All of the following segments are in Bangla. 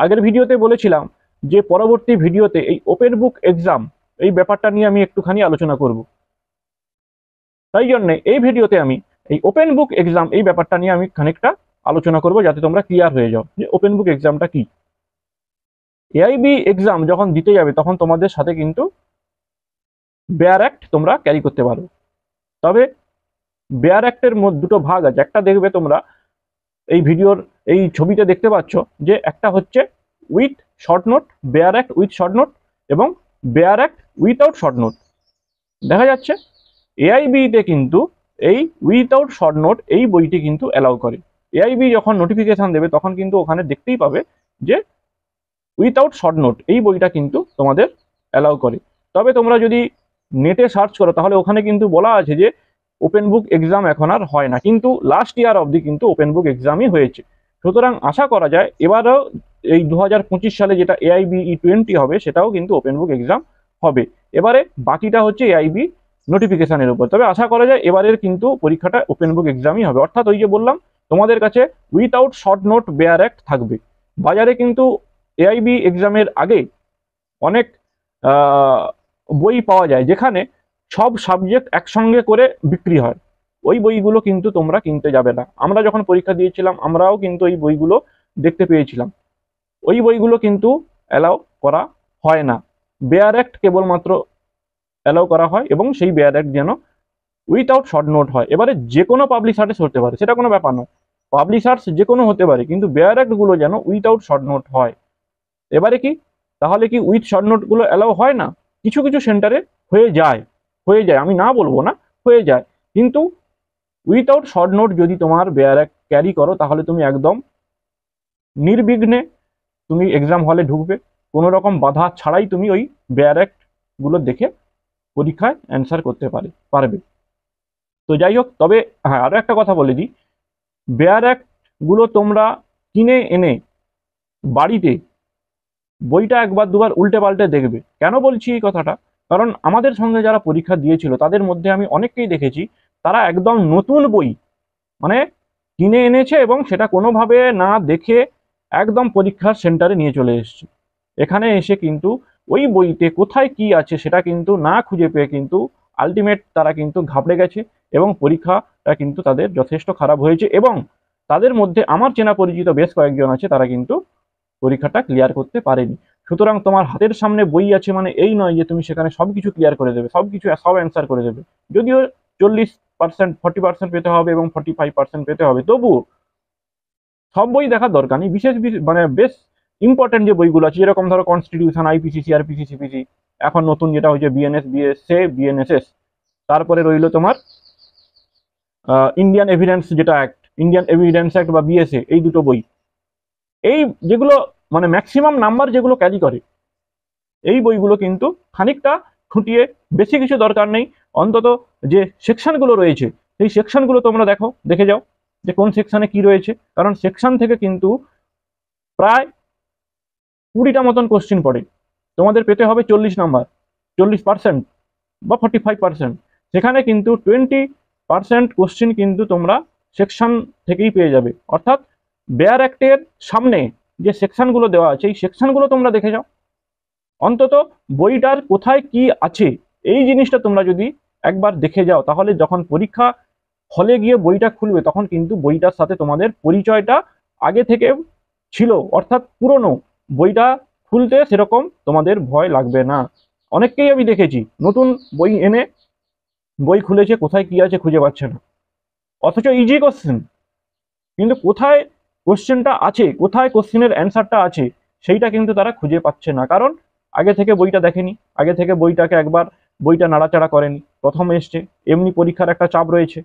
আগের ভিডিওতে বলেছিলাম যে পরবর্তী ভিডিওতে এই ওপেন বুক এক্সাম এই ব্যাপারটা নিয়ে আমি একটুখানি আলোচনা করব। তাই জন্য এই ভিডিওতে আমি এই ওপেন বুক এক্সাম এই ব্যাপারটা নিয়ে আমি খানিকটা আলোচনা করব, যাতে তোমরা ক্লিয়ার হয়ে যাও যে ওপেন বুক এক্সামটা কি। এআইবি এক্সাম যখন দিতে যাবে তখন তোমাদের সাথে কিন্তু বেয়ার অ্যাক্ট তোমরা ক্যারি করতে পারো। তবে বেয়ার অ্যাক্টের মধ্যে দুটো ভাগ আছে। একটা দেখবে তোমরা এই ভিডিওর এই ছবিতে দেখতে পাচ্ছ যে একটা হচ্ছে with short note, bare act with short note, এবং bare act without short note. দেখা যাচ্ছে এআইবিতে কিন্তু এই উইথাউট শর্ট নোট এই বইটি কিন্তু অ্যালাউ করে। এআইবি যখন নোটিফিকেশন দেবে তখন কিন্তু ওখানে দেখতেই পাবে যে উইথাউট শর্ট নোট এই বইটা কিন্তু তোমাদের অ্যালাউ করে। তবে তোমরা যদি নেটে সার্চ করো তাহলে ওখানে কিন্তু বলা আছে যে ওপেন বুক এক্সাম এখন আর হয় না, কিন্তু লাস্ট ইয়ার অবধি কিন্তু ওপেন বুক এক্সামই হয়েছে। সুতরাং আশা করা যায় এবারও এই 2025 সালে যেটা এআইবিই 20 হবে সেটাও কিন্তু ওপেন বুক এক্সাম হবে। এবারে বাকিটা হচ্ছে এআইবি নোটিফিকেশনের উপর। তবে আশা করা যায় এবারের কিন্তু পরীক্ষাটা ওপেন বুক এক্সামই হবে। অর্থাৎ ওই যে বললাম তোমাদের কাছে without short note bare act থাকবে। বাজারে কিন্তু এআইবি এক্সামের আগে অনেক বই পাওয়া যায় যেখানে সব সাবজেক্ট একসঙ্গে করে বিক্রি হয়। ওই বইগুলো কিন্তু তোমরা কিনতে যাবে না। আমরা যখন পরীক্ষা দিয়েছিলাম আমরাও কিন্তু ওই বইগুলো দেখতে পেয়েছিলাম। ওই বইগুলো কিন্তু অ্যালাউ করা হয় না। বেয়ার অ্যাক্ট কেবলমাত্র অ্যালাউ করা হয়, এবং সেই বেয়ার অ্যাক্ট যেন উইথাউট শর্ট নোট হয়। এবারে যে কোনো পাবলিশার্স হতে পারে, সেটা কোনো ব্যাপার নয়, পাবলিশার্স যে কোনো হতে পারে, কিন্তু বেয়ার অ্যাক্টগুলো যেন উইথাউট শর্ট নোট হয়। এবারে কি তাহলে কি উইথ শর্ট নোটগুলো অ্যালাউ হয় না? কিছু কিছু সেন্টারে হয়ে যায়, আমি না বলবো না, হয়ে যায়। কিন্তু উইথাউট শর্ট নোট যদি তোমার বেয়ার অ্যাক্ট ক্যারি করো তাহলে তুমি একদম নির্বিঘ্নে তুমি এক্সাম হলে ঢুকবে, কোনো রকম বাধা ছাড়াই তুমি ওই বেয়ার অ্যাক্টগুলো দেখে পরীক্ষায় অ্যান্সার করতে পারবে। তো যাই হোক, তবে হ্যাঁ, আরও একটা কথা বলে দিই, বেয়ার অ্যাক্টগুলো তোমরা কিনে এনে বাড়িতে বইটা একবার দুবার উল্টে পাল্টে দেখবে। কেন বলছি এই কথাটা? কারণ আমাদের সঙ্গে যারা পরীক্ষা দিয়েছিল তাদের মধ্যে আমি অনেককেই দেখেছি তারা একদম নতুন বই মানে কিনে এনেছে এবং সেটা কোনোভাবে না দেখে একদম পরীক্ষার সেন্টারে নিয়ে চলে এসেছে। এখানে এসে কিন্তু ওই বইতে কোথায় কি আছে সেটা কিন্তু না খুঁজে পেয়ে কিন্তু আলটিমেট তারা কিন্তু ঘাবড়ে গেছে, এবং পরীক্ষাটা কিন্তু তাদের যথেষ্ট খারাপ হয়েছে। এবং তাদের মধ্যে আমার চেনা পরিচিত বেশ কয়েকজন আছে তারা কিন্তু পরীক্ষাটা ক্লিয়ার করতে পারেনি। সুতরাং তোমার হাতের সামনে বই আছে মানে এই নয় যে তুমি সেখানে সবকিছু ক্লিয়ার করে দেবে, সব অ্যান্সার করে দেবে। যদিও 40%, 40% পেতে হবে এবং 45% পেতে হবে, তবুও সব বই দেখার দরকার নেই। মানে বেশ ইম্পর্টেন্ট যে বইগুলো আছে, যেরকম ধরো কনস্টিটিউশন, আইপিসি, সিআরপিসি, সিপিসি, এখন নতুন যেটা হচ্ছে বিএনএস, বিএসএ, বিএনএসএস, তারপরে রইল তোমার ইন্ডিয়ান এভিডেন্স যেটা অ্যাক্ট, ইন্ডিয়ান এভিডেন্স অ্যাক্ট বা বিএসএ, এই দুটো বই, এই যেগুলো মানে ম্যাক্সিমাম নাম্বার যেগুলো ক্যারি করে এই বইগুলো কিন্তু খানিকটা খুঁটিয়ে, বেশি কিছু দরকার নেই, অন্তত যে সেকশনগুলো রয়েছে সেই সেকশনগুলো তোমরা দেখে যাও যে কোন সেকশনে কি রয়েছে। কারণ সেকশন থেকে কিন্তু প্রায় 20টা মতন কোশ্চিন পড়ে, তোমাদের পেতে হবে 40 নাম্বার, 40% বা 45%। সেখানে কিন্তু 20% কোশ্চিন কিন্তু তোমরা সেকশন থেকেই পেয়ে যাবে। অর্থাৎ বেয়ার অ্যাক্টের সামনে যে সেকশনগুলো দেওয়া আছে এই সেকশনগুলো তোমরা দেখে যাও, অন্তত বইটার কোথায় কি আছে এই জিনিসটা তোমরা যদি একবার দেখে যাও তাহলে যখন পরীক্ষা হলে গিয়ে বইটা খুলবে তখন কিন্তু বইটার সাথে তোমাদের পরিচয়টা আগে থেকে ছিল, অর্থাৎ পুরনো বইটা খুলতে সেরকম তোমাদের ভয় লাগবে না। অনেককেই আমি দেখেছি নতুন বই এনে বই খুলেছে, কোথায় কি আছে খুঁজে পাচ্ছে না, অথচ ইজি কোশ্চেন, কিন্তু কোথায় কোশ্চেনটা আছে, কোথায় কোশ্চেনের অ্যান্সারটা আছে সেইটা কিন্তু তারা খুঁজে পাচ্ছে না। কারণ আগে থেকে বইটা দেখেনি, আগে থেকে বইটাকে একবার বইটা নাড়াচাড়া করেনি, প্রথম এসছে, এমনি পরীক্ষার একটা চাপ রয়েছে,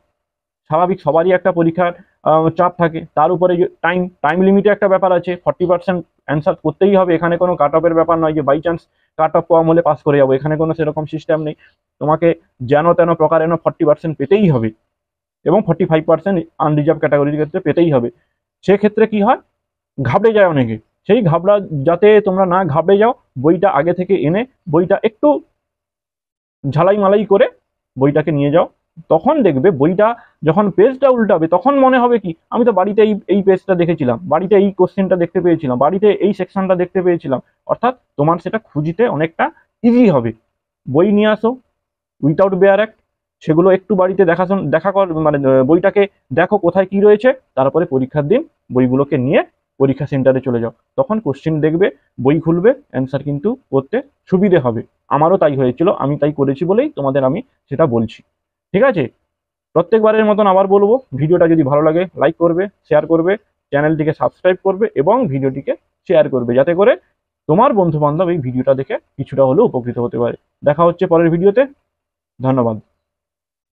স্বাভাবিক সবারই একটা পরীক্ষার চাপ থাকে, তার উপরে টাইম লিমিটে একটা ব্যাপার আছে, 40% অ্যান্সার করতেই হবে। এখানে কোনো কাট অফের ব্যাপার নয় যে বাই চান্স কাট অফ কম হলে পাস করে যাবো, এখানে কোনো সেরকম সিস্টেম নেই। তোমাকে যেন তেন প্রকার 40% পেতেই হবে, এবং 45% আনরিজার্ভ ক্যাটাগরির ক্ষেত্রে পেতেই হবে। সেক্ষেত্রে কি হয়, ঘাবড়ে যায় অনেকে। সেই যাতে তোমরা না ঘাবড়ে যাও, বইটা আগে থেকে এনে বইটা একটু ঝালাই মালাই করে বইটাকে নিয়ে যাও, তখন দেখবে বইটা যখন পেজটা উল্টাবে তখন মনে হবে কি আমি তো বাড়িতে এই পেজটা দেখেছিলাম, বাড়িতে এই কোশ্চেনটা দেখতে পেয়েছিলাম, বাড়িতে এই সেকশনটা দেখতে পেয়েছিলাম। অর্থাৎ তোমার সেটা খুঁজতে অনেকটা ইজি হবে। বই নিয়ে আসো উইথাউট বেয়ার অ্যাক্ট, সেগুলো একটু বাড়িতে দেখা কর, মানে বইটাকে দেখো কোথায় কি রয়েছে, তারপরে পরীক্ষার দিন বইগুলোকে নিয়ে পরীক্ষা সেন্টারে চলে যাও। তখন কোশ্চেন দেখবে, বই খুলবে, অ্যান্সার কিন্তু করতে সুবিধে হবে। আমারও তাই হয়েছিল, আমি তাই করেছি বলেই তোমাদের আমি সেটা বলছি। ঠিক আছে, প্রত্যেকবারের মতন আবার বলবো, ভিডিওটা যদি ভালো লাগে লাইক করবে, শেয়ার করবে, চ্যানেলটিকে সাবস্ক্রাইব করবে এবং ভিডিওটিকে শেয়ার করবে, যাতে করে তোমার বন্ধু বান্ধব এই ভিডিওটা দেখে কিছুটা হলেও উপকৃত হতে পারে। দেখা হচ্ছে পরের ভিডিওতে। ধন্যবাদ।